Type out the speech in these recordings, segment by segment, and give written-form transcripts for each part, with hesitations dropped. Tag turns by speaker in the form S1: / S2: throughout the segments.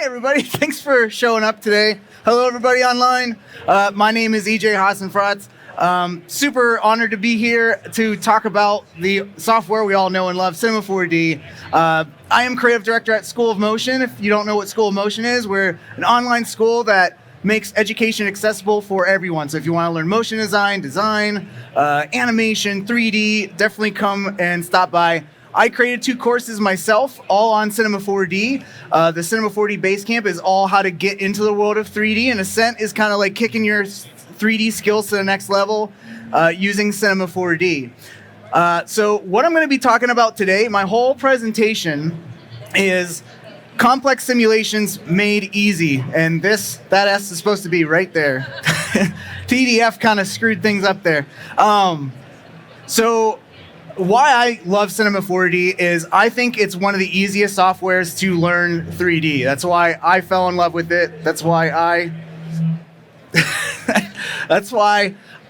S1: Hey everybody, thanks for showing up today. Hello everybody online. My name is EJ Hassenfratz. Super honored to be here to talk about the software we all know and love, Cinema 4D. I am Creative Director at School of Motion. If you don't know what School of Motion is, we're an online school that makes education accessible for everyone. So if you want to learn motion design, animation, 3D, definitely come and stop by. I created 2 courses myself, all on Cinema 4D. The Cinema 4D Basecamp is all how to get into the world of 3D, and Ascent is kind of like kicking your 3D skills to the next level using Cinema 4D. So what I'm going to be talking about today, my whole presentation is complex simulations made easy, and that S is supposed to be right there. PDF kind of screwed things up there. So why I love Cinema 4D is I think it's one of the easiest softwares to learn 3D. That's why I fell in love with it. That's why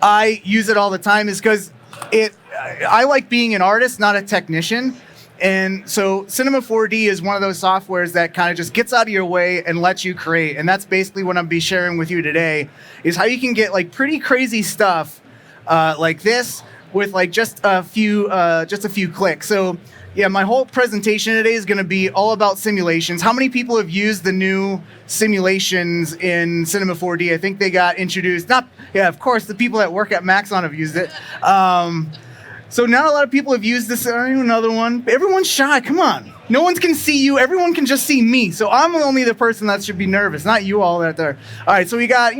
S1: I use it all the time, is because I like being an artist, not a technician. And so Cinema 4D is one of those softwares that kind of just gets out of your way and lets you create. And that's basically what I'm be sharing with you today, is how you can get like pretty crazy stuff like this with like just a few clicks. So yeah, my whole presentation today is going to be all about simulations. How many people have used the new simulations in Cinema 4D? I think they got introduced. Of course, the people that work at Maxon have used it. So not a lot of people have used this. Another one. Everyone's shy. Come on. No one can see you. Everyone can just see me. So I'm only the person that should be nervous, not you all out there. All right, so we got,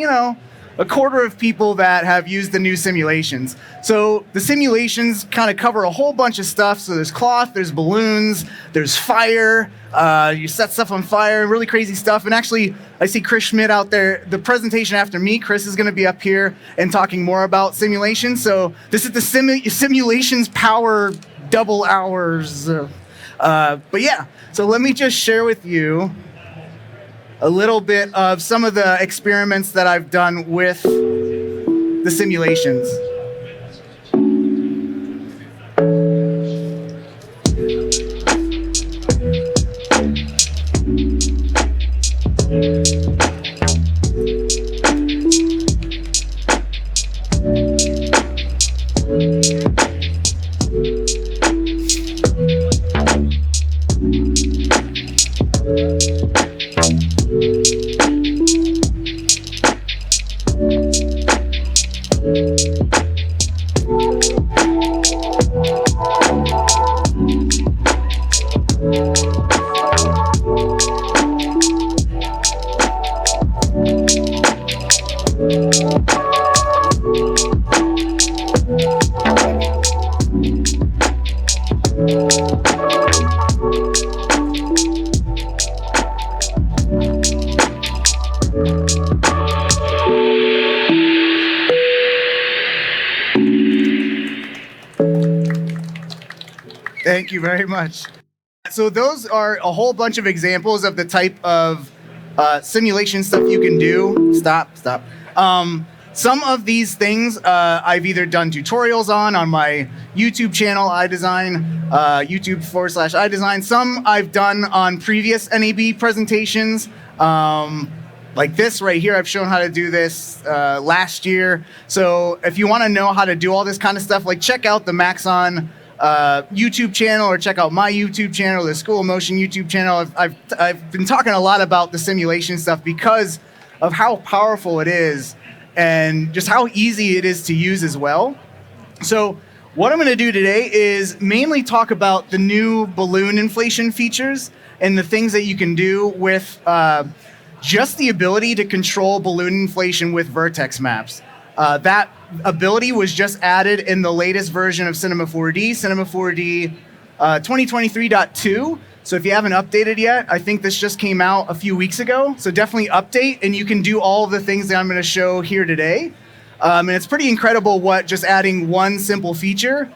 S1: a quarter of people that have used the new simulations. So the simulations kind of cover a whole bunch of stuff. So there's cloth, there's balloons, there's fire. You set stuff on fire, really crazy stuff. And actually, I see Chris Schmidt out there. The presentation after me, Chris is going to be up here and talking more about simulations. So this is the simulations power double hours. But yeah, so let me just share with you a little bit of some of the experiments that I've done with the simulations. Thank you very much. So those are a whole bunch of examples of the type of simulation stuff you can do. Stop. Some of these things I've either done tutorials on my YouTube channel, iDesign, YouTube/iDesign. Some I've done on previous NAB presentations. Like this right here, I've shown how to do this last year. So if you want to know how to do all this kind of stuff, like check out the Maxon YouTube channel, or check out my YouTube channel, the School of Motion YouTube channel. I've been talking a lot about the simulation stuff because of how powerful it is and just how easy it is to use as well. So what I'm going to do today is mainly talk about the new balloon inflation features and the things that you can do with just the ability to control balloon inflation with vertex maps. That ability was just added in the latest version of Cinema 4D, Cinema 4D 2023.2. So if you haven't updated yet, I think this just came out a few weeks ago. So definitely update, and you can do all of the things that I'm going to show here today. And it's pretty incredible what just adding one simple feature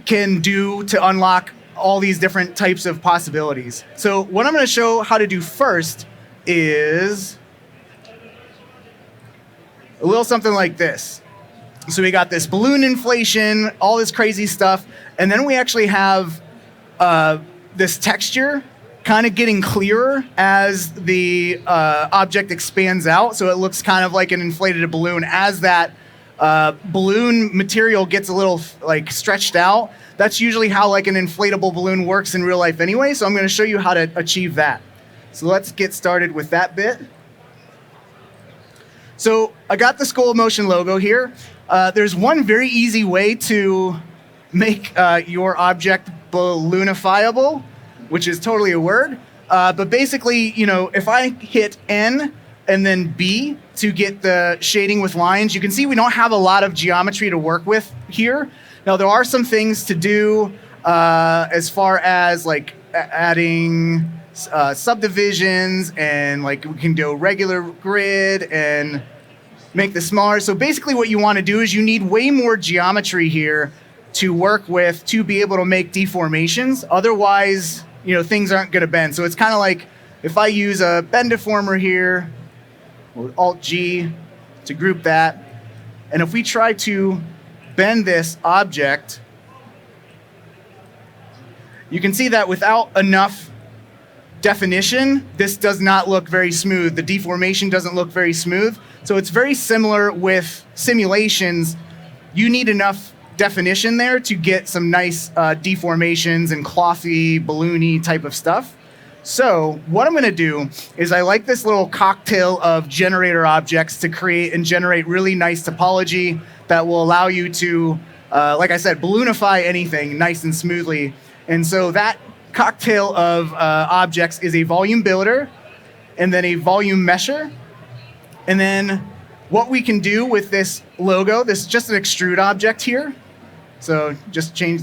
S1: can do to unlock all these different types of possibilities. So what I'm going to show how to do first is a little something like this. So we got this balloon inflation, all this crazy stuff, and then we actually have this texture kind of getting clearer as the object expands out. So it looks kind of like an inflated balloon as that balloon material gets a little like stretched out. That's usually how like an inflatable balloon works in real life anyway. So I'm going to show you how to achieve that. So let's get started with that bit. So I got the Skull Motion logo here. There's one very easy way to make your object balloonifiable, which is totally a word. But basically, you know, if I hit N and then B to get the shading with lines, you can see we don't have a lot of geometry to work with here. Now, there are some things to do as far as like adding subdivisions, and like we can do regular grid and make this smaller. So basically what you want to do is you need way more geometry here to work with to be able to make deformations. Otherwise, you know, things aren't going to bend. So it's kind of like if I use a bend deformer here, or Alt-G to group that, and if we try to bend this object, you can see that without enough definition, this does not look very smooth. The deformation doesn't look very smooth. So it's very similar with simulations. You need enough definition there to get some nice deformations and clothy, balloony type of stuff. So what I'm going to do is I like this little cocktail of generator objects to create and generate really nice topology that will allow you to, like I said, balloonify anything nice and smoothly. And so that cocktail of objects is a volume builder and then a volume mesher. And then what we can do with this logo, this is just an extrude object here. So just change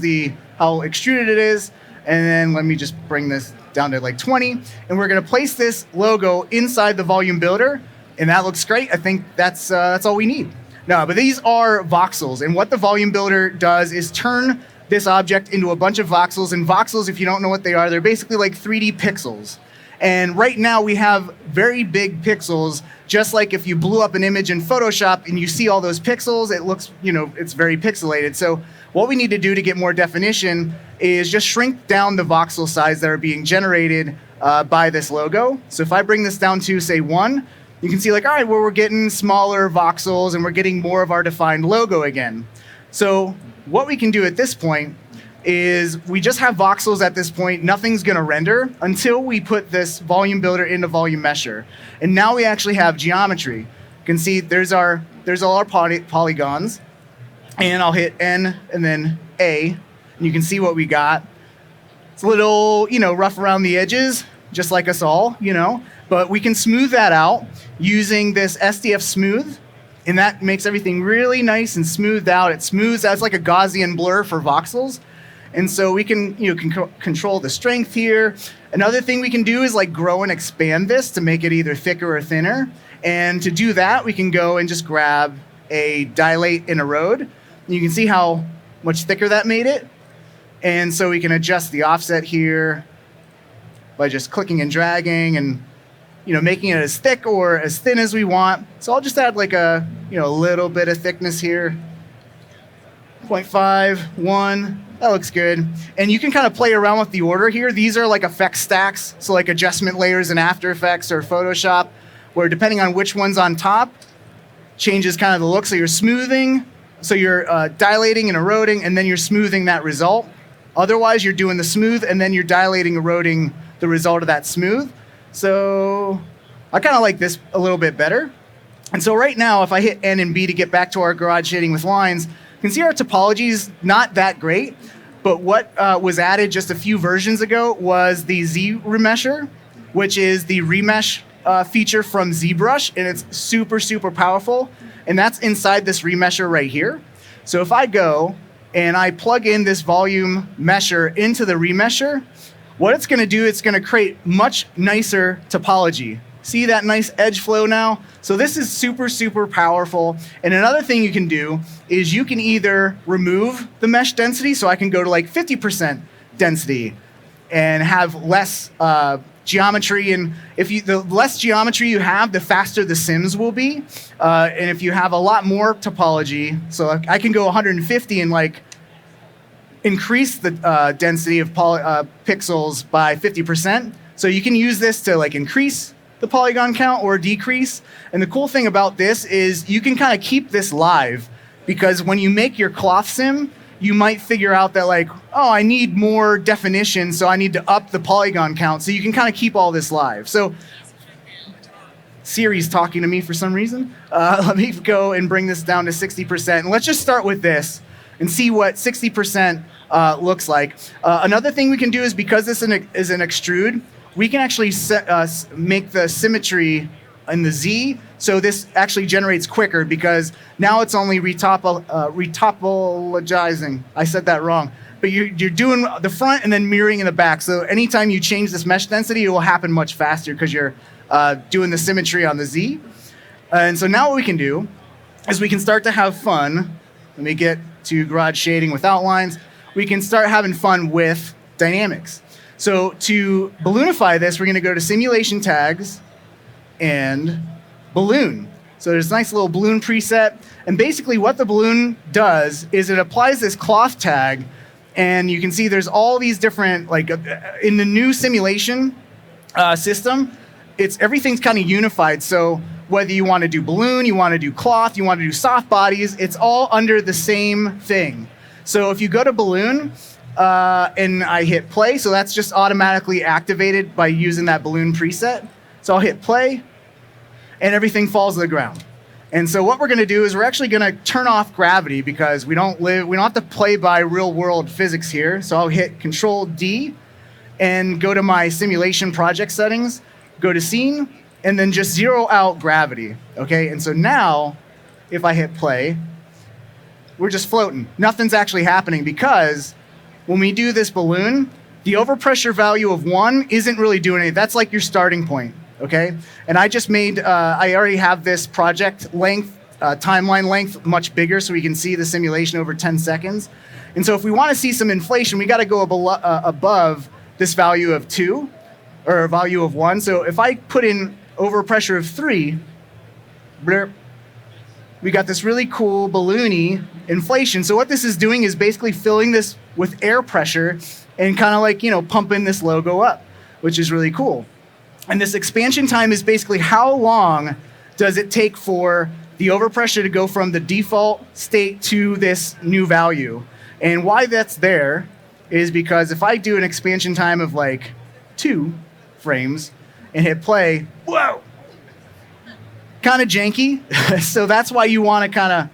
S1: how extruded it is. And then let me just bring this down to like 20. And we're going to place this logo inside the volume builder. And that looks great. I think that's all we need. No, but these are voxels. And what the volume builder does is turn this object into a bunch of voxels. And voxels, if you don't know what they are, they're basically like 3D pixels. And right now we have very big pixels, just like if you blew up an image in Photoshop and you see all those pixels, it looks, you know, it's very pixelated. So what we need to do to get more definition is just shrink down the voxel size that are being generated by this logo. So if I bring this down to, say, 1, you can see like, all right, well, we're getting smaller voxels and we're getting more of our defined logo again. So what we can do at this point is we just have voxels at this point. Nothing's going to render until we put this volume builder into volume mesher. And now we actually have geometry. You can see there's all our polygons. And I'll hit N and then A. And you can see what we got. It's a little, you know, rough around the edges, just like us all, you know. But we can smooth that out using this SDF smooth. And that makes everything really nice and smoothed out. It smooths out. It's like a Gaussian blur for voxels. And so we can, you know, control the strength here. Another thing we can do is like grow and expand this to make it either thicker or thinner. And to do that, we can go and just grab a dilate and erode. And you can see how much thicker that made it. And so we can adjust the offset here by just clicking and dragging and, you know, making it as thick or as thin as we want. So I'll just add like a, you know, a little bit of thickness here. 0.5, 1. That looks good. And you can kind of play around with the order here. These are like effect stacks, so like adjustment layers in After Effects or Photoshop, where depending on which one's on top, changes kind of the look. So you're smoothing, so you're dilating and eroding, and then you're smoothing that result. Otherwise, you're doing the smooth, and then you're dilating, eroding the result of that smooth. So I kind of like this a little bit better. And so right now, if I hit N and B to get back to our garage shading with lines, you can see our topology is not that great, but what was added just a few versions ago was the Z remesher, which is the remesh feature from ZBrush, and it's super, super powerful. And that's inside this remesher right here. So if I go and I plug in this volume mesher into the remesher, what it's going to do, it's going to create much nicer topology. See that nice edge flow now? So this is super, super powerful. And another thing you can do is you can either remove the mesh density, so I can go to like 50% density and have less geometry. And the less geometry you have, the faster the sims will be. And if you have a lot more topology, so I can go 150 and like increase the density of pixels by 50%. So you can use this to like increase the polygon count or decrease. And the cool thing about this is you can kind of keep this live, because when you make your cloth sim, you might figure out that like, oh, I need more definition, so I need to up the polygon count. So you can kind of keep all this live. So Siri's talking to me for some reason. Let me go and bring this down to 60%. And let's just start with this and see what 60% looks like. Another thing we can do is, because this is an extrude, we can actually make the symmetry in the Z, so this actually generates quicker, because now it's only retopologizing. I said that wrong. But you're doing the front and then mirroring in the back. So anytime you change this mesh density, it will happen much faster because you're doing the symmetry on the Z. And so now what we can do is we can start to have fun. Let me get to garage shading with outlines. We can start having fun with dynamics. So to balloonify this, we're going to go to simulation tags and balloon. So there's a nice little balloon preset. And basically what the balloon does is it applies this cloth tag. And you can see there's all these different, like in the new simulation system, everything's kind of unified. So whether you want to do balloon, you want to do cloth, you want to do soft bodies, it's all under the same thing. So if you go to balloon, and I hit play, so that's just automatically activated by using that balloon preset. So I'll hit play, and everything falls to the ground. And so what we're going to do is we're actually going to turn off gravity, because we don't have to play by real world physics here. So I'll hit Control D and go to my simulation project settings, go to scene, and then just zero out gravity. Okay, and so now if I hit play, we're just floating. Nothing's actually happening, because when we do this balloon, the overpressure value of 1 isn't really doing anything. That's like your starting point, okay? And I just made, I already have this project length, timeline length much bigger, so we can see the simulation over 10 seconds. And so if we want to see some inflation, we got to go above this value of 2, or value of 1. So if I put in overpressure of 3, we got this really cool balloony inflation. So what this is doing is basically filling this with air pressure and kind of like, pumping this logo up, which is really cool. And this expansion time is basically how long does it take for the overpressure to go from the default state to this new value. And why that's there is because if I do an expansion time of like 2 frames and hit play, whoa, kind of janky. So that's why you want to kind of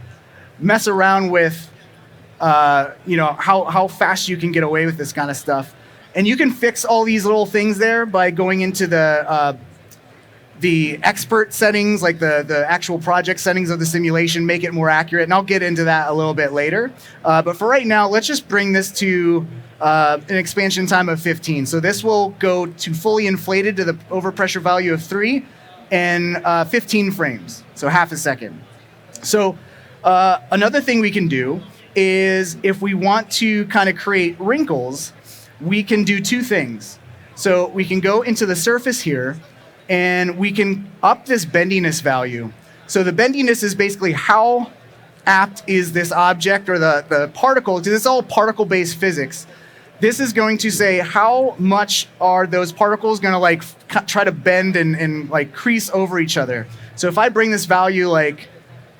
S1: mess around with, how fast you can get away with this kind of stuff. And you can fix all these little things there by going into the expert settings, like the actual project settings of the simulation, make it more accurate. And I'll get into that a little bit later. But for right now, let's just bring this to an expansion time of 15. So this will go to fully inflated to the overpressure value of 3 and 15 frames, so half a second. So another thing we can do is if we want to kind of create wrinkles, we can do 2 things. So we can go into the surface here, and we can up this bendiness value. So the bendiness is basically how apt is this object or the particle, because it's all particle-based physics. This is going to say how much are those particles going to like try to bend and like crease over each other. So if I bring this value like,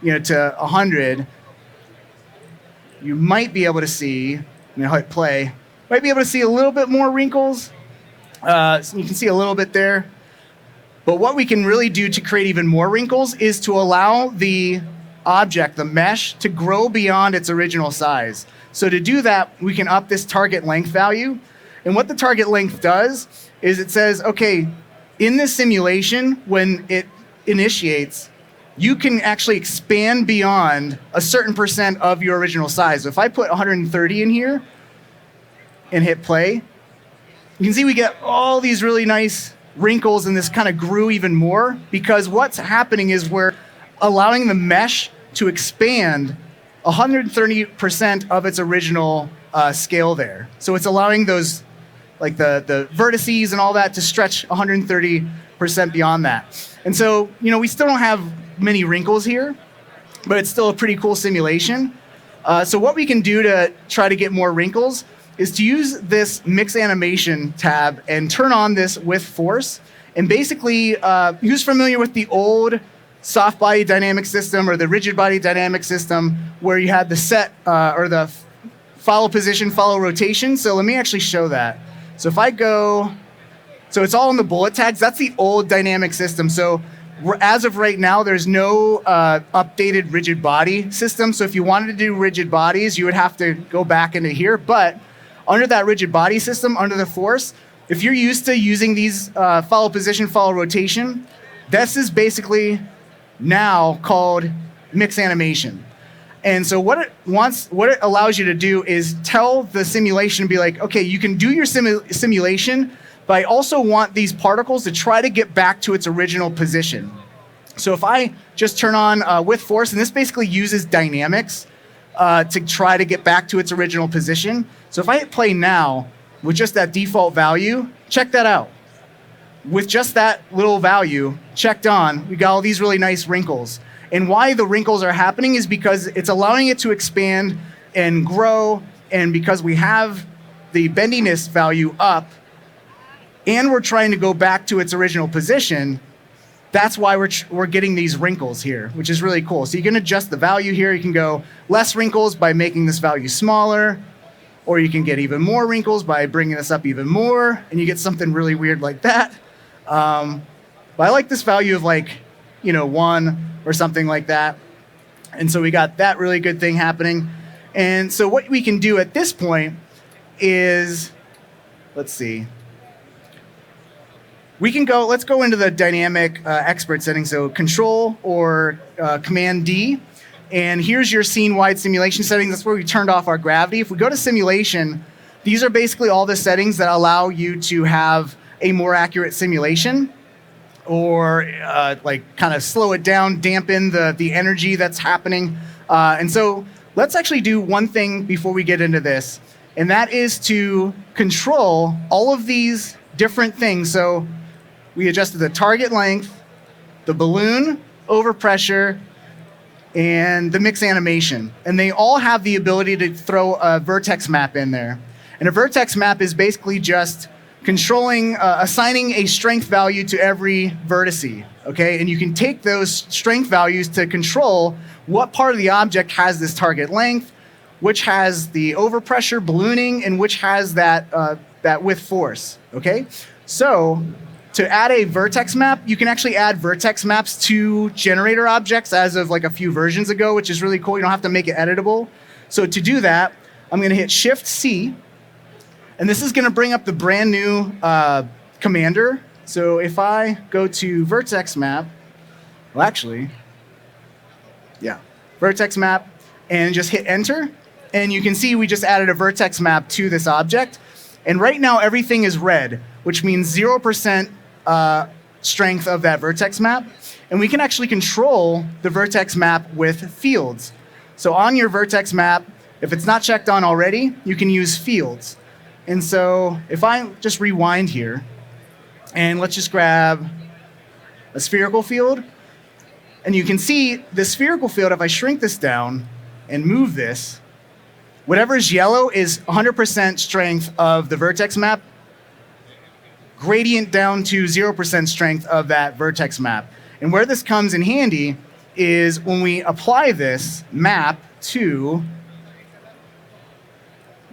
S1: to 100, you might be able to see, hit play, might be able to see a little bit more wrinkles. So you can see a little bit there. But what we can really do to create even more wrinkles is to allow the object, the mesh, to grow beyond its original size. So to do that, we can up this target length value. And what the target length does is it says, okay, in this simulation, when it initiates, you can actually expand beyond a certain percent of your original size. So if I put 130 in here and hit play, you can see we get all these really nice wrinkles, and this kind of grew even more, because what's happening is we're allowing the mesh to expand 130% of its original scale there. So it's allowing those, like the vertices and all that, to stretch 130% beyond that. And so, we still don't have many wrinkles here, but it's still a pretty cool simulation. So what we can do to try to get more wrinkles is to use this mix animation tab and turn on this with force. And basically, who's familiar with the old soft body dynamic system or the rigid body dynamic system where you had the set or the follow position, follow rotation? So let me actually show that. So if I go, so it's all in the bullet tags. That's the old dynamic system. So as of right now, there's no updated rigid body system. So if you wanted to do rigid bodies, you would have to go back into here. But under that rigid body system, under the force, if you're used to using these follow position, follow rotation, this is basically now called mix animation. And so what it allows you to do is tell the simulation, be like, okay, you can do your simulation, but I also want these particles to try to get back to its original position. So if I just turn on with force, and this basically uses dynamics to try to get back to its original position. So if I hit play now with just that default value, check that out. With just that little value checked on, we got all these really nice wrinkles. And why the wrinkles are happening is because it's allowing it to expand and grow, and because we have the bendiness value up, and we're trying to go back to its original position, that's why we're getting these wrinkles here, which is really cool. So you can adjust the value here. You can go less wrinkles by making this value smaller, or you can get even more wrinkles by bringing this up even more, and you get something really weird like that. But I like this value of 1 or something like that. And so we got that really good thing happening. And so what we can do at this point is, let's see. Let's go into the dynamic expert setting. So Control or Command D. And here's your scene-wide simulation settings. That's where we turned off our gravity. If we go to simulation, these are basically all the settings that allow you to have a more accurate simulation, or kind of slow it down, dampen the energy that's happening. And so let's actually do one thing before we get into this, and that is to control all of these different things. So we adjusted the target length, the balloon, overpressure, and the mix animation. And they all have the ability to throw a vertex map in there. And a vertex map is basically just controlling, assigning a strength value to every vertice, okay? And you can take those strength values to control what part of the object has this target length, which has the overpressure, ballooning, and which has that with force, okay? So to add a vertex map, you can actually add vertex maps to generator objects as of a few versions ago, which is really cool. You don't have to make it editable. So to do that, I'm gonna hit Shift-C, and this is gonna bring up the brand new commander. So if I go to vertex map, vertex map, and just hit enter, and you can see we just added a vertex map to this object. And right now everything is red, which means 0% strength of that vertex map. And we can actually control the vertex map with fields. So on your vertex map, if it's not checked on already, you can use fields. And so if I just rewind here, and let's just grab a spherical field, and you can see the spherical field, if I shrink this down and move this, whatever is yellow is 100% strength of the vertex map, gradient down to 0% strength of that vertex map. And where this comes in handy is when we apply this map to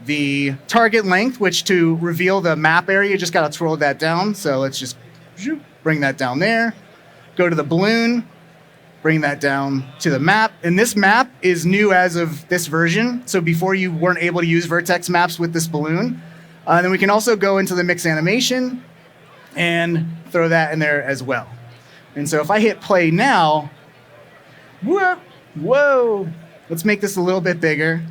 S1: the target length, which to reveal the map area, you just gotta twirl that down. So let's just bring that down there. Go to the balloon, bring that down to the map. And this map is new as of this version. So before you weren't able to use vertex maps with this balloon. Then we can also go into the mix animation and throw that in there as well. And so if I hit play now, whoa, let's make this a little bit bigger.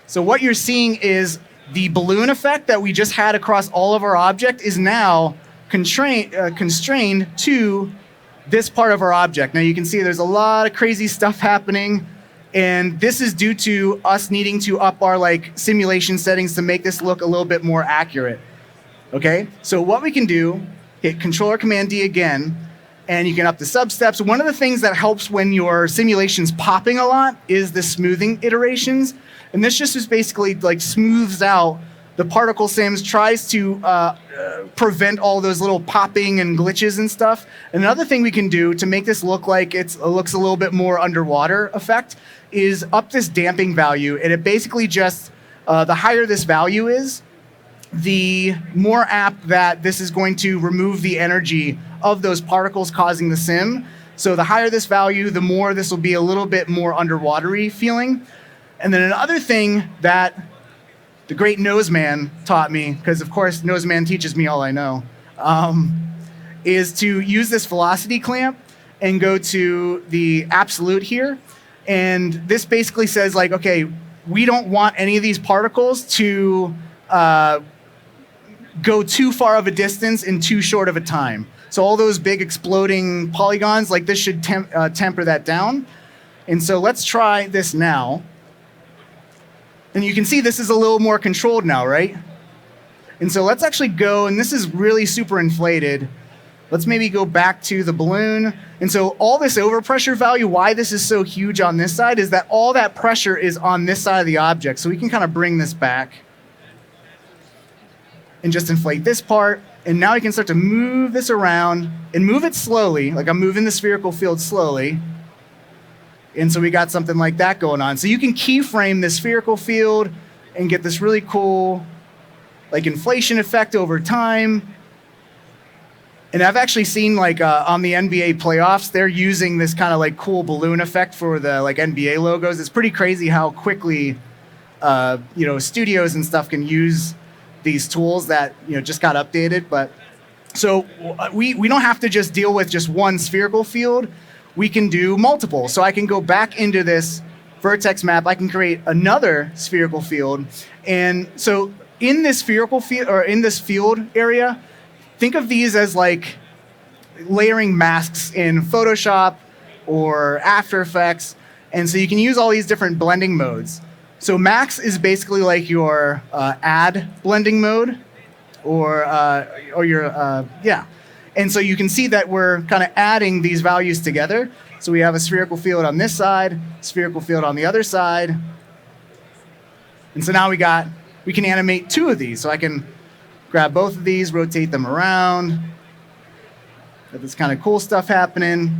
S1: So what you're seeing is the balloon effect that we just had across all of our object is now constrained to this part of our object. Now you can see there's a lot of crazy stuff happening, and this is due to us needing to up our simulation settings to make this look a little bit more accurate. Okay, so what we can do, hit Control or Command D again, and you can up the substeps. One of the things that helps when your simulation's popping a lot is the smoothing iterations. And this just is basically like smooths out the particle sims, tries to prevent all those little popping and glitches and stuff. And another thing we can do to make this look like it looks a little bit more underwater effect is up this damping value. And it basically just, the higher this value is, the more apt that this is going to remove the energy of those particles causing the sim. So the higher this value, the more this will be a little bit more underwatery feeling. And then another thing that the great Noseman taught me, because of course Noseman teaches me all I know, is to use this velocity clamp and go to the absolute here. And this basically says like, okay, we don't want any of these particles to go too far of a distance in too short of a time. So all those big exploding polygons, like this should temper that down. And so let's try this now. And you can see this is a little more controlled now, right? And so let's actually go, and this is really super inflated. Let's maybe go back to the balloon. And so all this overpressure value, why this is so huge on this side is that all that pressure is on this side of the object. So we can kind of bring this back and just inflate this part. And now we can start to move this around and move it slowly. Like I'm moving the spherical field slowly. And so we got something like that going on. So you can keyframe this spherical field and get this really cool like inflation effect over time. And I've actually seen like on the NBA playoffs, they're using this kind of like cool balloon effect for the like NBA logos. It's pretty crazy how quickly studios and stuff can use these tools that just got updated. But so we don't have to just deal with just one spherical field. We can do multiple. So I can go back into this vertex map. I can create another spherical field. And so in this spherical field or in this field area, think of these as like layering masks in Photoshop or After Effects. And so you can use all these different blending modes. So max is basically like your add blending mode or your, yeah. And so you can see that we're kind of adding these values together. So we have a spherical field on this side, spherical field on the other side. And so now we can animate two of these. So I can grab both of these, rotate them around. Got this kind of cool stuff happening.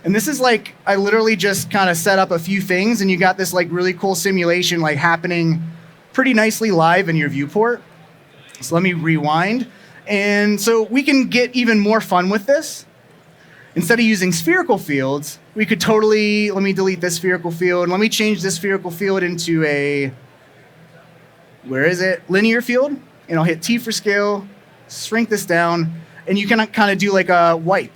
S1: And this is like, I literally just kind of set up a few things and you got this like really cool simulation like happening pretty nicely live in your viewport. So let me rewind. And so we can get even more fun with this. Instead of using spherical fields, we could totally, let me delete this spherical field. And let me change this spherical field into a, where is it? Linear field. And I'll hit T for scale, shrink this down, and you can kind of do like a wipe.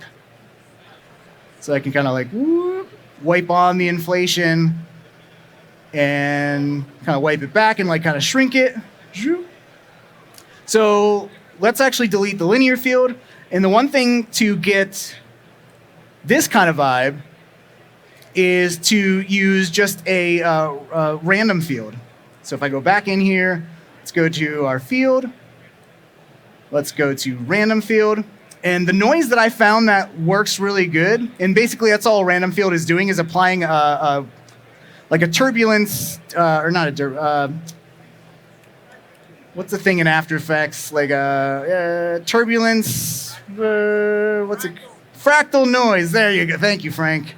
S1: So I can kind of like whoop, wipe on the inflation and kind of wipe it back and like kind of shrink it. So let's actually delete the linear field. And the one thing to get this kind of vibe is to use just a random field. So if I go back in here, let's go to our field. Let's go to random field. And the noise that I found that works really good, and basically that's all a random field is doing, is applying like a turbulence, or not a, what's the thing in After Effects? Like a turbulence, what's it? Fractal noise. There you go. Thank you, Frank.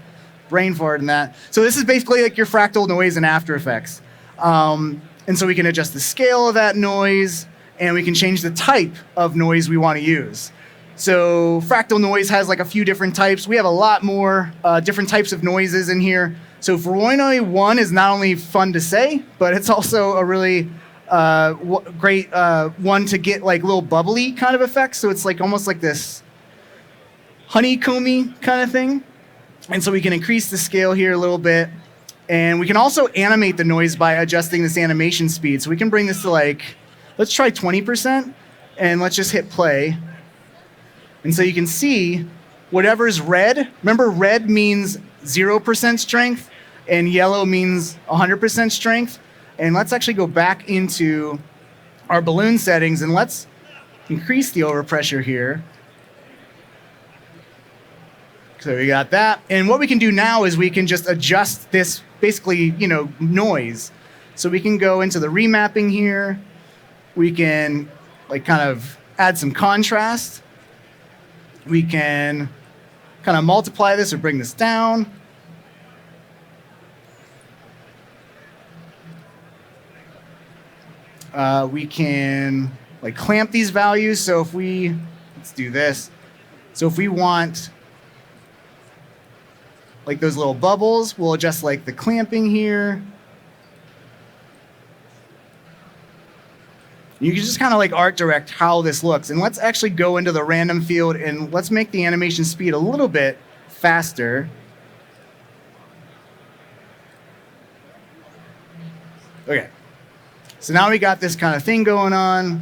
S1: Brain fart in that. So this is basically like your fractal noise in After Effects. And so we can adjust the scale of that noise, and we can change the type of noise we want to use. So fractal noise has like a few different types. We have a lot more different types of noises in here. So Voronoi 1 is not only fun to say, but it's also a really great one to get like little bubbly kind of effects. So it's like almost like this honeycomby kind of thing. And so we can increase the scale here a little bit. And we can also animate the noise by adjusting this animation speed. So we can bring this to like, let's try 20%, and let's just hit play. And so you can see whatever's red, remember red means 0% strength and yellow means 100% strength. And let's actually go back into our balloon settings and let's increase the overpressure here. So we got that. And what we can do now is we can just adjust this basically, noise. So we can go into the remapping here. We can kind of add some contrast. We can kind of multiply this or bring this down. We can clamp these values. So if let's do this. So if we want those little bubbles, we'll adjust the clamping here. You can just kind of art direct how this looks. And let's actually go into the random field and let's make the animation speed a little bit faster. Okay. So now we got this kind of thing going on.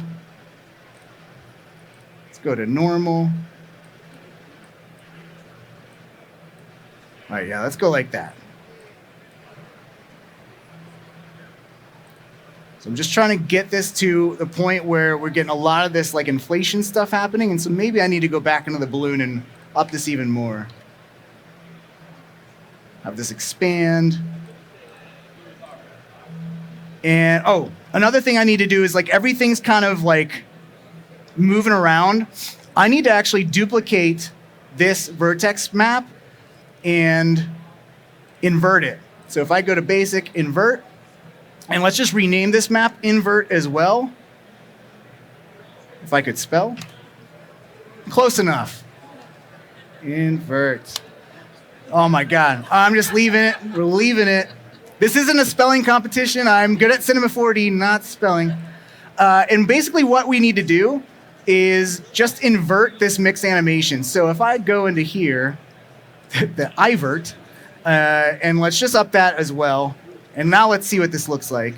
S1: Let's go to normal. All right, yeah, let's go like that. So I'm just trying to get this to the point where we're getting a lot of this inflation stuff happening, and so maybe I need to go back into the balloon and up this even more. Have this expand. And another thing I need to do is everything's kind of moving around. I need to actually duplicate this vertex map and invert it. So if I go to basic, invert, and let's just rename this map invert as well. If I could spell. Close enough. Invert. Oh my God. I'm just leaving it. We're leaving it. This isn't a spelling competition. I'm good at Cinema 4D, not spelling. And basically what we need to do is just invert this mix animation. So if I go into here, the ivert, and let's just up that as well. And now let's see what this looks like.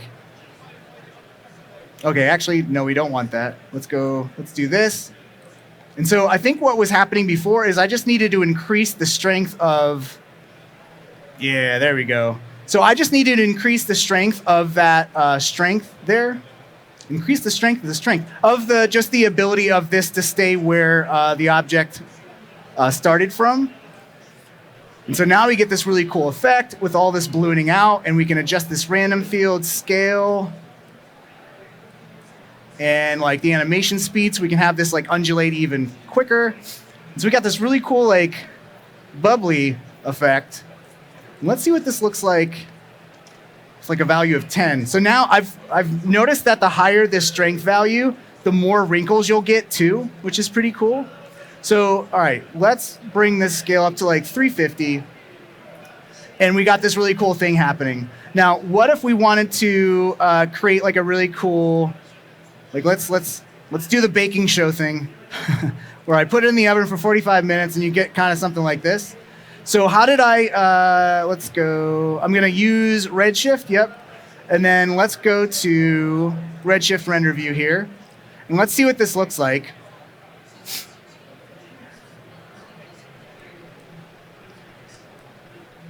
S1: Okay, actually, no, we don't want that. Let's do this. And so I think what was happening before is I just needed to increase the strength of, yeah, there we go. So I just needed to increase the strength of that strength there. Increase the strength of the strength of just the ability of this to stay where the object started from. And so now we get this really cool effect with all this ballooning out, and we can adjust this random field scale and the animation speed, so we can have this undulate even quicker. And so we got this really cool bubbly effect. And let's see what this looks like. It's a value of 10. So now I've noticed that the higher this strength value, the more wrinkles you'll get too, which is pretty cool. So, all right, let's bring this scale up to 350. And we got this really cool thing happening. Now, what if we wanted to create a really cool, let's do the baking show thing where I put it in the oven for 45 minutes and you get kind of something like this. So how did let's go, I'm gonna use Redshift, yep. And then let's go to Redshift render view here. And let's see what this looks like.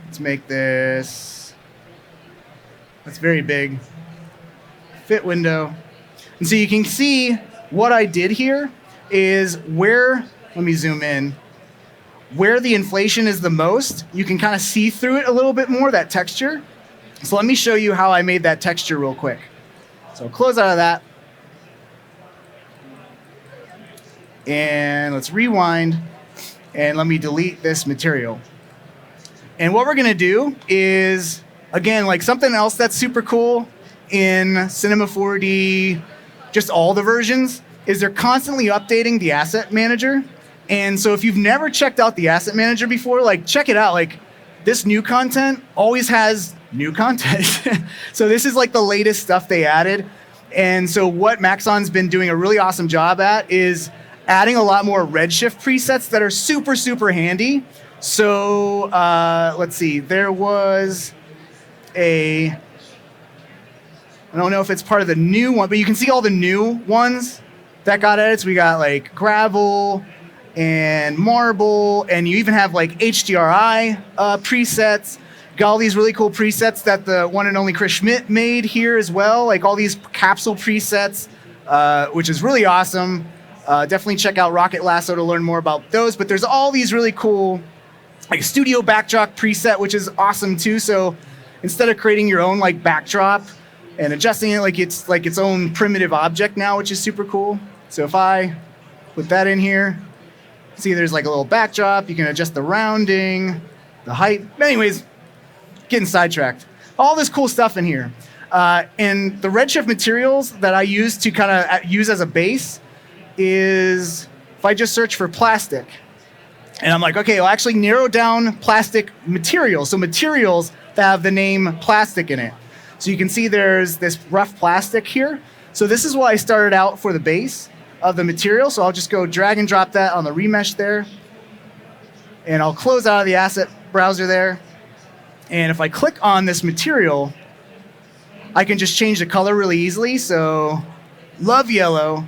S1: Let's make this, that's very big. Fit window. And so you can see what I did here is let me zoom in. Where the inflation is the most, you can kind of see through it a little bit more, that texture. So let me show you how I made that texture real quick. So I'll close out of that. And let's rewind. And let me delete this material. And what we're going to do is, again, something else that's super cool in Cinema 4D, just all the versions, is they're constantly updating the asset manager. And so if you've never checked out the asset manager before, check it out. This new content always has new content. So this is the latest stuff they added. And so what Maxon's been doing a really awesome job at is adding a lot more Redshift presets that are super, super handy. So let's see, there was I don't know if it's part of the new one, but you can see all the new ones that got added. So we got gravel and marble, and you even have HDRI presets. Got all these really cool presets that the one and only Chris Schmidt made here as well, all these capsule presets, which is really awesome. Definitely check out Rocket Lasso to learn more about those, but there's all these really cool like a studio backdrop preset, which is awesome too. So instead of creating your own like backdrop and adjusting it like it's its own primitive object now, which is super cool. So if I put that in here, see there's like a little backdrop. You can adjust the rounding, the height. Anyways, getting sidetracked. All this cool stuff in here. And the Redshift materials that I use to kind of use as a base is if I just search for plastic. And I'm like, okay, I'll actually narrow down plastic materials. So materials that have the name plastic in it. So you can see there's this rough plastic here. So this is what I started out for the base of the material. So I'll just go drag and drop that on the remesh there. And I'll close out of the asset browser there. And if I click on this material, I can just change the color really easily. So love yellow.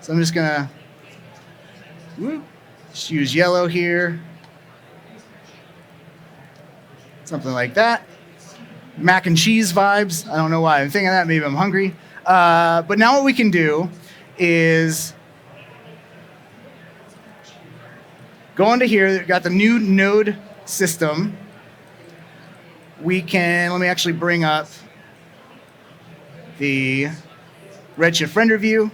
S1: So I'm just gonna just use yellow here. Something like that. Mac and cheese vibes. I don't know why I'm thinking that. Maybe I'm hungry. But now what we can do is go into here. We've got the new node system. We can, let me actually bring up the Redshift render view.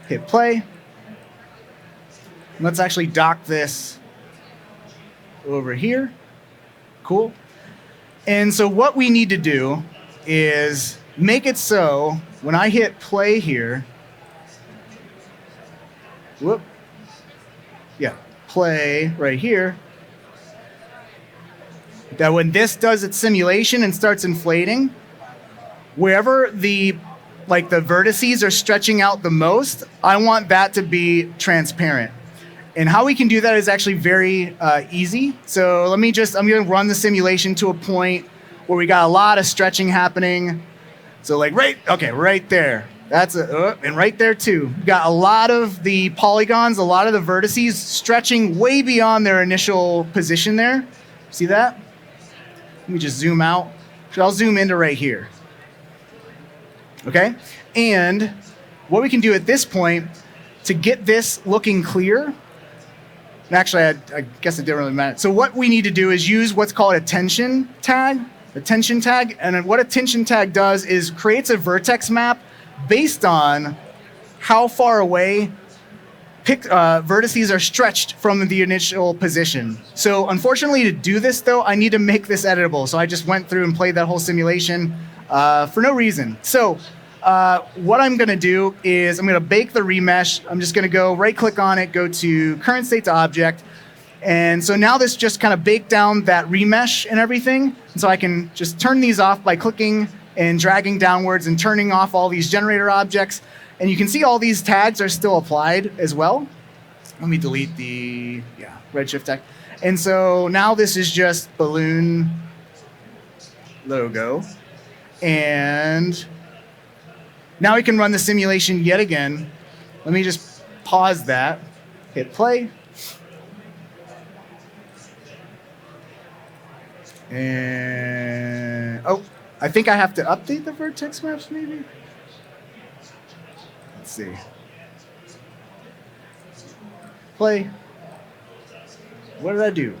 S1: Hit play. Let's actually dock this over here. Cool. And so what we need to do is make it so when I hit play here, play right here, that when this does its simulation and starts inflating, wherever the vertices are stretching out the most, I want that to be transparent. And how we can do that is actually very easy. So I'm going to run the simulation to a point where we got a lot of stretching happening. So like right there. That's and right there too. We got a lot of the polygons, a lot of the vertices stretching way beyond their initial position there. See that? Let me just zoom out. So I'll zoom into right here. Okay? And what we can do at this point to get this looking clear, actually, I guess it didn't really matter. So what we need to do is use what's called a tension tag. And what a tension tag does is creates a vertex map based on how far away vertices are stretched from the initial position. So unfortunately, to do this, though, I need to make this editable. So I just went through and played that whole simulation for no reason. So what I'm going to do is I'm going to bake the remesh. I'm just going to go right-click on it, go to current state to object. And so now this just kind of baked down that remesh and everything. And so I can just turn these off by clicking and dragging downwards and turning off all these generator objects. And you can see all these tags are still applied as well. Let me delete the Redshift tag. And so now this is just balloon logo. And now we can run the simulation yet again. Let me just pause that, hit play. And, I think I have to update the vertex maps maybe? Let's see. Play. What did I do?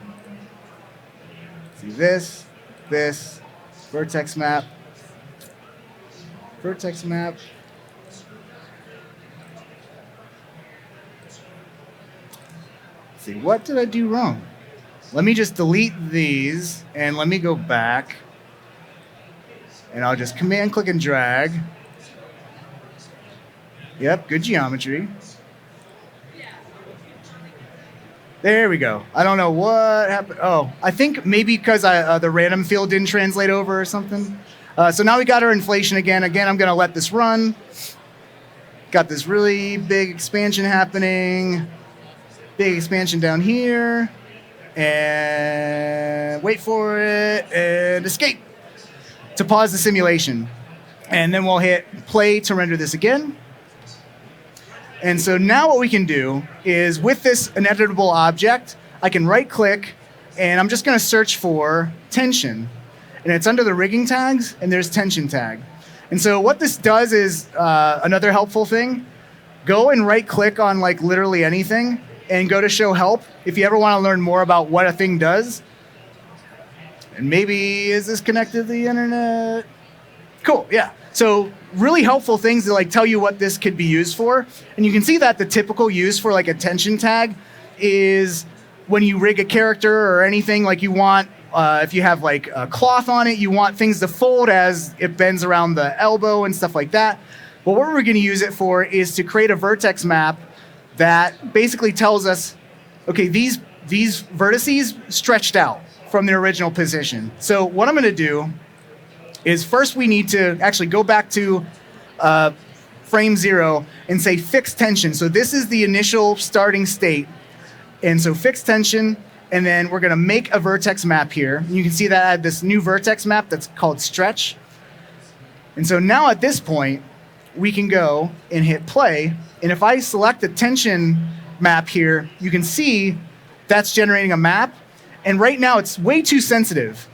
S1: See this, vertex map. Vertex map. Let's see, what did I do wrong? Let me just delete these and let me go back. And I'll just command click and drag. Yep, good geometry. There we go. I don't know what happened. Oh, I think maybe because the random field didn't translate over or something. So now we got our inflation again. Again, I'm going to let this run. Got this really big expansion happening. Big expansion down here. And wait for it and escape to pause the simulation. And then we'll hit play to render this again. And so now what we can do is with this an editable object, I can right click and I'm just going to search for tension. And it's under the rigging tags and there's tension tag. And so what this does is another helpful thing. Go and right click on like literally anything and go to show help if you ever want to learn more about what a thing does. And maybe, is this connected to the internet? Cool, yeah. So really helpful things to like tell you what this could be used for. And you can see that the typical use for like a tension tag is when you rig a character or anything, like you want, if you have like a cloth on it, you want things to fold as it bends around the elbow and stuff like that. But what we're gonna use it for is to create a vertex map that basically tells us, okay, these vertices stretched out from their original position. So what I'm gonna do is first we need to actually go back to frame 0 and say fixed tension. So this is the initial starting state. And so fixed tension, and then we're gonna make a vertex map here. And you can see that I had this new vertex map that's called stretch. And so now at this point, we can go and hit play. And if I select the tension map here, you can see that's generating a map. And right now it's way too sensitive,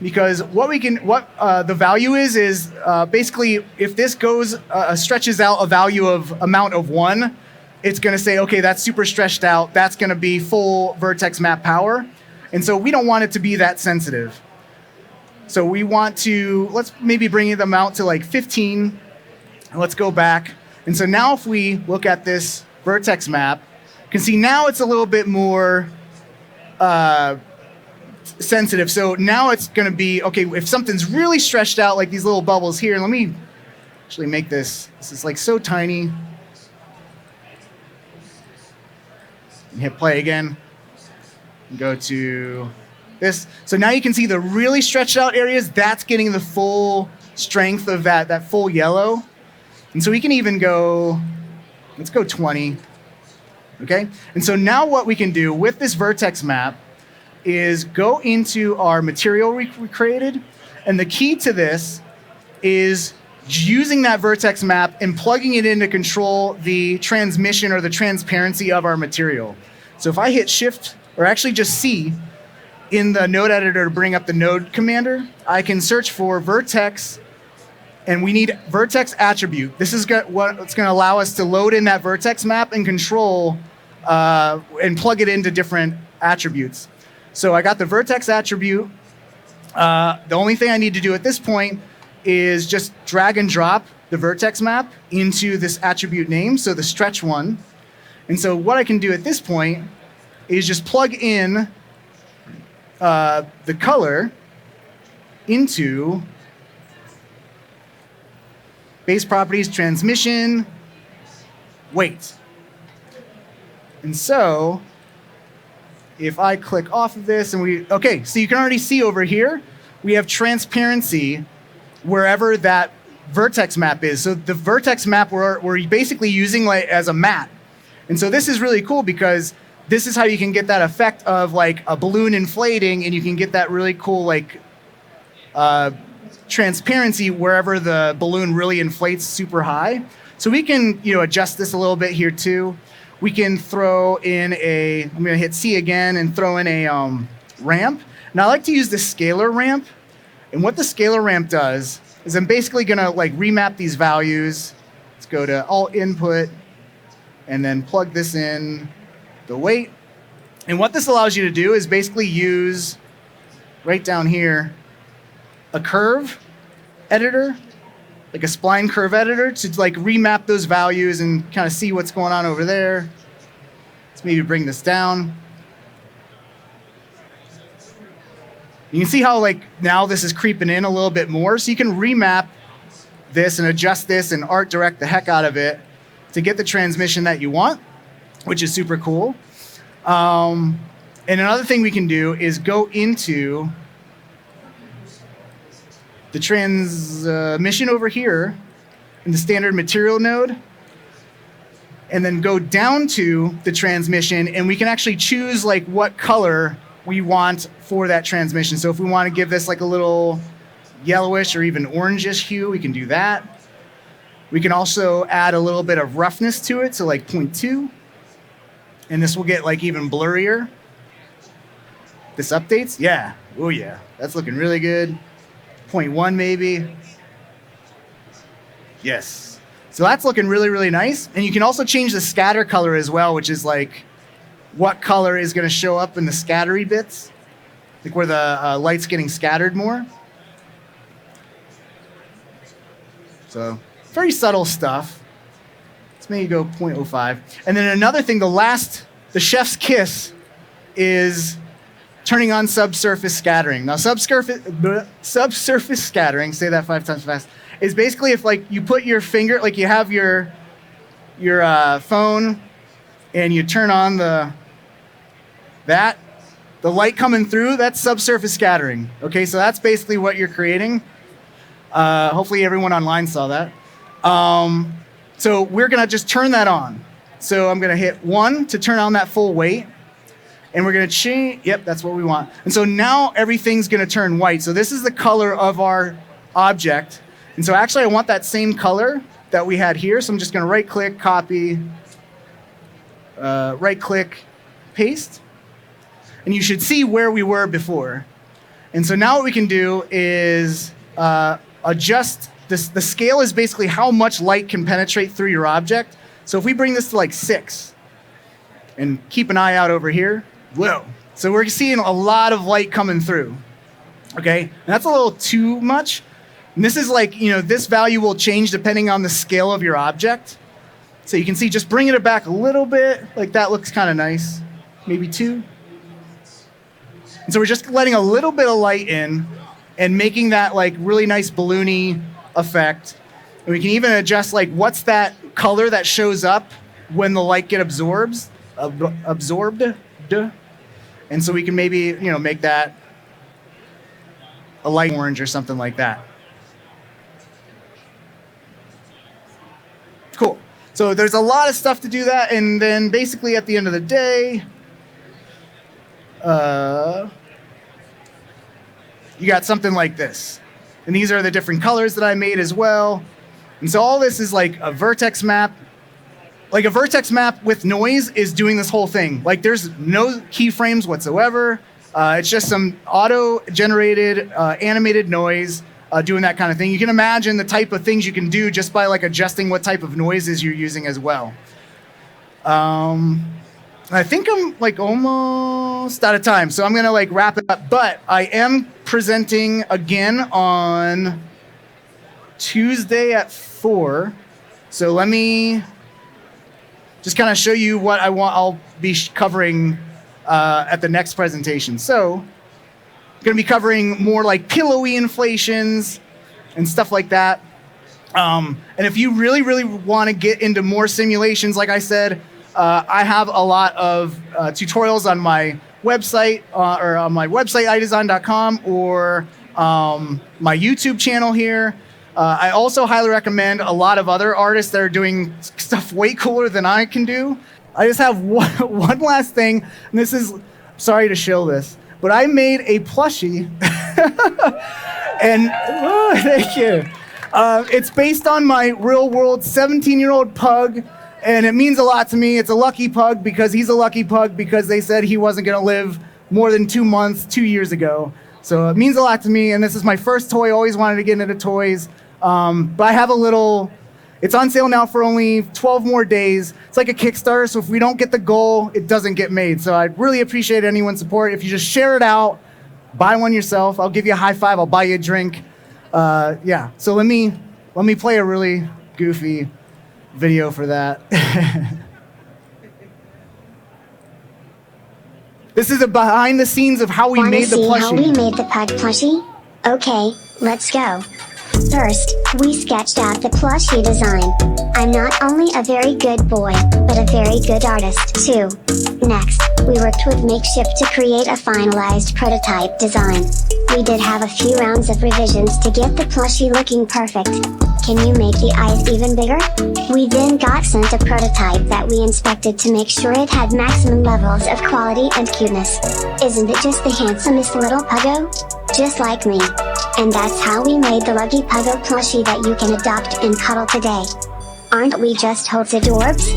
S1: because what the value is basically if this goes stretches out a value of amount of 1, it's going to say, okay, that's super stretched out. That's going to be full vertex map power. And so we don't want it to be that sensitive. So we want to, let's maybe bring the amount to like 15. And let's go back. And so now if we look at this vertex map, you can see now it's a little bit more sensitive. So now it's going to be, okay, if something's really stretched out, like these little bubbles here, let me actually make this is like so tiny. And hit play again. And go to this. So now you can see the really stretched out areas, that's getting the full strength of that full yellow. And so we can even go, let's go 20. Okay? And so now what we can do with this vertex map is go into our material we created. And the key to this is using that vertex map and plugging it in to control the transmission or the transparency of our material. So if I hit Shift, or actually just C in the node editor to bring up the node commander, I can search for vertex, and we need vertex attribute. This is what's going to allow us to load in that vertex map and control and plug it into different attributes. So I got the vertex attribute. The only thing I need to do at this point is just drag and drop the vertex map into this attribute name, so the stretch one. And so what I can do at this point is just plug in the color into base properties, transmission, weight. And so if I click off of this and okay, so you can already see over here, we have transparency wherever that vertex map is. So the vertex map we're basically using like as a mat. And so this is really cool because this is how you can get that effect of like a balloon inflating, and you can get that really cool like transparency wherever the balloon really inflates super high. So we can adjust this a little bit here too. We can throw in I'm going to hit C again and throw in a ramp. Now I like to use the scalar ramp. And what the scalar ramp does is I'm basically going to like remap these values. Let's go to Alt Input and then plug this in the weight. And what this allows you to do is basically use right down here a curve editor, like a spline curve editor, to like remap those values and kind of see what's going on over there. Let's maybe bring this down. You can see how like now this is creeping in a little bit more. So you can remap this and adjust this and art direct the heck out of it to get the transmission that you want, which is super cool. And another thing we can do is go into the transmission over here in the standard material node, and then go down to the transmission, and we can actually choose like what color we want for that transmission. So if we want to give this like a little yellowish or even orangish hue, we can do that. We can also add a little bit of roughness to it, so like 0.2, and this will get like even blurrier. This updates, yeah, oh yeah, that's looking really good. 0.1 maybe. Yes. So that's looking really, really nice. And you can also change the scatter color as well, which is like what color is going to show up in the scattery bits, like where the light's getting scattered more. So very subtle stuff. Let's maybe go 0.05. And then another thing, the chef's kiss is turning on subsurface scattering. Now subsurface scattering, say that 5 times fast, is basically if like you put your finger, like you have your phone and you turn on the light coming through, that's subsurface scattering. Okay, so that's basically what you're creating. Hopefully everyone online saw that. So we're gonna just turn that on. So I'm gonna hit 1 to turn on that full weight. And we're gonna change, yep, that's what we want. And so now everything's gonna turn white. So this is the color of our object. And so actually I want that same color that we had here. So I'm just gonna right click, copy, right click, paste. And you should see where we were before. And so now what we can do is adjust this. The scale is basically how much light can penetrate through your object. So if we bring this to like 6 and keep an eye out over here, whoa. So we're seeing a lot of light coming through, okay? And that's a little too much. And this is like, this value will change depending on the scale of your object. So you can see, just bringing it back a little bit, like that looks kind of nice. Maybe 2. And so we're just letting a little bit of light in and making that like really nice balloony effect. And we can even adjust like what's that color that shows up when the light get absorbed. And so we can maybe, make that a light orange or something like that. Cool. So there's a lot of stuff to do that. And then basically at the end of the day, you got something like this. And these are the different colors that I made as well. And so all this is like a vertex map. Like a vertex map with noise is doing this whole thing. Like there's no keyframes whatsoever. It's just some auto-generated animated noise doing that kind of thing. You can imagine the type of things you can do just by like adjusting what type of noises you're using as well. I think I'm like almost out of time, so I'm gonna like wrap it up. But I am presenting again on Tuesday at 4. So let me just kind of show you what I'll be covering at the next presentation. So I'm going to be covering more like pillowy inflations and stuff like that. And if you really, really want to get into more simulations, like I said, I have a lot of tutorials on my website or on my website, idesign.com, or my YouTube channel here. I also highly recommend a lot of other artists that are doing stuff way cooler than I can do. I just have one last thing, and this is, sorry to show this, but I made a plushie, and thank you. It's based on my real-world 17-year-old pug, and it means a lot to me. It's a lucky pug because he's a lucky pug because they said he wasn't going to live more than 2 months 2 years ago. So it means a lot to me, and this is my first toy. Always wanted to get into toys. But I have it's on sale now for only 12 more days. It's like a Kickstarter, so if we don't get the goal, it doesn't get made. So I'd really appreciate anyone's support. If you just share it out, buy one yourself. I'll give you a high five. I'll buy you a drink. Yeah, so let me play a really goofy video for that. This is a behind the scenes of how we made the plushie.
S2: Wanna see how we made the pug plushie? Okay, let's go. First, we sketched out the plushie design. I'm not only a very good boy, but a very good artist too. Next, we worked with Makeshift to create a finalized prototype design. We did have a few rounds of revisions to get the plushie looking perfect. Can you make the eyes even bigger? We then got sent a prototype that we inspected to make sure it had maximum levels of quality and cuteness. Isn't it just the handsomest little puggo? Just like me. And that's how we made the Lucky Puggo plushie that you can adopt and cuddle today. Aren't we just totes adorbs?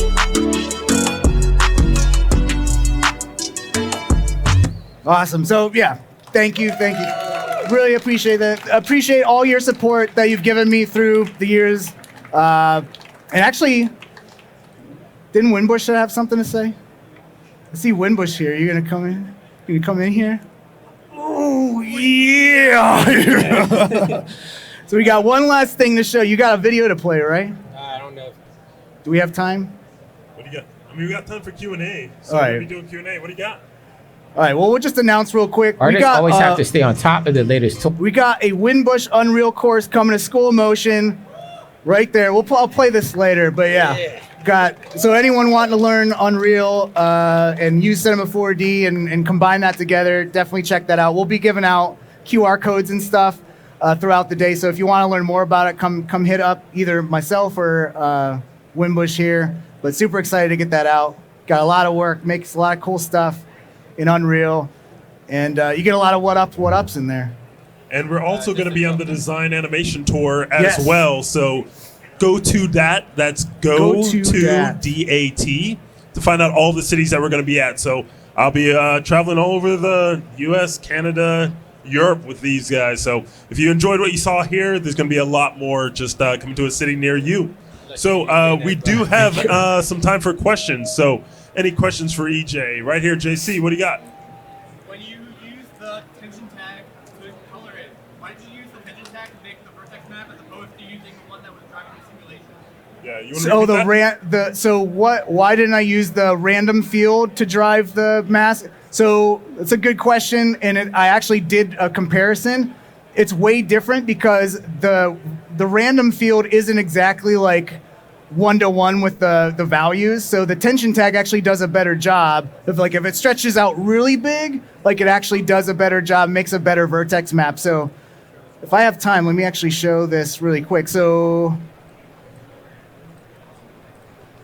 S1: Awesome. So yeah, thank you. Really appreciate that. Appreciate all your support that you've given me through the years. And actually, didn't Winbush have something to say? I see Winbush here. You gonna come in? You gonna come in here? Oh yeah! So we got one last thing to show. You got a video to play, right?
S3: I don't know.
S1: Do we have time?
S4: What do you got? I mean, we got time for Q&A. So
S1: All right.
S4: we'll be doing Q&A. What do you got?
S1: All right. Well, we'll just announce real quick.
S3: Artists always have to stay on top of the latest tool.
S1: We got a Winbush Unreal course coming to School of Motion right there. I'll play this later, but yeah. So anyone wanting to learn Unreal and use Cinema 4D and combine that together, definitely check that out. We'll be giving out QR codes and stuff throughout the day. So if you want to learn more about it, come hit up either myself or Winbush here. But super excited to get that out. Got a lot of work, makes a lot of cool stuff in Unreal, and you get a lot of what-ups in there.
S4: And we're also going to be on the Design Animation Tour as
S1: Yes.
S4: well. So go to that. That's go to DAT to find out all the cities that we're going to be at. So I'll be traveling all over the U.S., Canada, Europe with these guys. So if you enjoyed what you saw here, there's going to be a lot more just coming to a city near you. So we do have some time for questions. So any questions for EJ? Right here, JC, what do you got?
S5: When you use the tension tag to color it, why did you use the tension tag to make the vertex map as opposed to using the one that was driving the simulation?
S4: Yeah, you want to repeat that?
S1: Why didn't I use the random field to drive the mask? So it's a good question, and I actually did a comparison. It's way different because the random field isn't exactly like one-to-one with the values. So the tension tag actually does a better job of, like, if it stretches out really big, like, it actually does a better job, makes a better vertex map. So if I have time, let me actually show this really quick. So,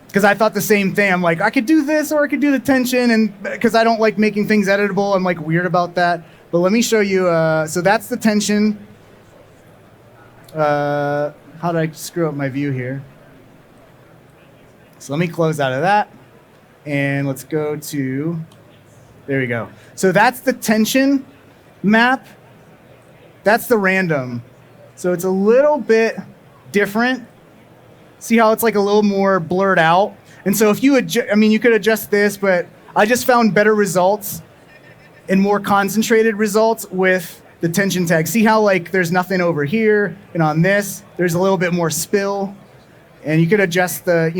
S1: because I thought the same thing. I'm like, I could do this or I could do the tension, and because I don't like making things editable, I'm like weird about that. But let me show you. So that's the tension. How did I screw up my view here? So let me close out of that, and let's go to, there we go. So that's the tension map. That's the random. So it's a little bit different. See how it's like a little more blurred out? And so if you you could adjust this, but I just found better results and more concentrated results with the tension tag. See how, like, there's nothing over here, and on this, there's a little bit more spill, and you could adjust the,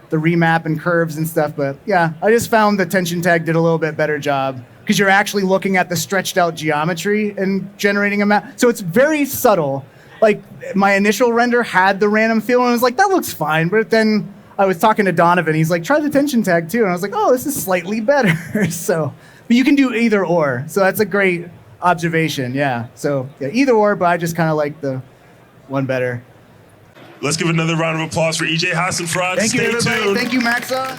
S1: the remap and curves and stuff. But yeah, I just found the tension tag did a little bit better job because you're actually looking at the stretched out geometry and generating a map. So it's very subtle. Like, my initial render had the random field, and I was like, that looks fine. But then I was talking to Donovan. He's like, try the tension tag too. And I was like, oh, this is slightly better. So, but you can do either or. So that's a great observation. Yeah. So yeah, either or, but I just kind of like the one better.
S4: Let's give another round of applause for EJ Hassenfratz.
S1: Thank you,
S4: Stay
S1: everybody.
S4: tuned.
S1: Thank you, Maxon.